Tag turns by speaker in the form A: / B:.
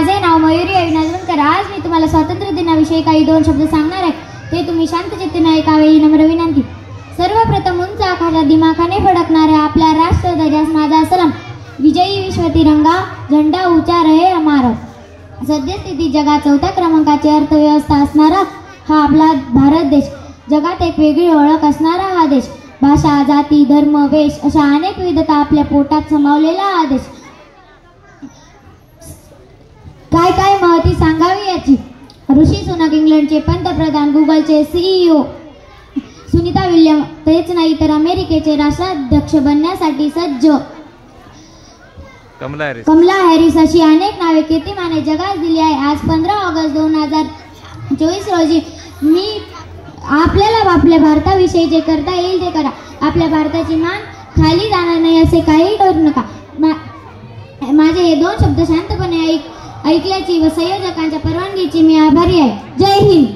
A: माझे नाव मयुरी अविनाजकर. आज मी तुम्हाला स्वातंत्र्य दिनाविषयी काही दोन शब्द सांगणार आहे. ते तुम्ही शांतचित्ताने ऐकावे ही नम्र विनंती. सर्वप्रथम उंच आकाशात दिमाखाने फडकणाऱ्या आपल्या राष्ट्रध्वजास माझा सलाम. विजयी विश्व तिरंगा झेंडा ऊंचा रहे हमारा. सद्यस्थिती जगात 4थ्या क्रमांकाची अर्थव्यवस्था असणारा हा आपला भारत देश. जगात एक वेगळी ओळख असणारा हा देश. भाषा, जाती, धर्म, वेश अशा अनेक विविधता आपल्या पोटात समावलेला हा देश. काय काय महती सांगावी याची. ऋषी सुनक इंग्लंडचे पंतप्रधान, गुगलचे CEO सुनीता विल्यम, तेच नाही तर अमेरिकेचे राष्ट्राध्यक्ष बनण्यासाठी सज्ज कमला हॅरिस अशी अनेक नावे कीर्तिमाने जगास दिली आहे. आज 15 ऑगस्ट 2024 रोजी मी आपल्याला आपल्या भारताविषयी जे करता येईल ते करा. आपल्या भारताची मान खाली जाणार नाही असे काही करू नका. माझे हे दोन शब्द शांतपणे ऐकल्याची व संयोजकांच्या परवानगीची मी आभारी आहे. जय हिंद.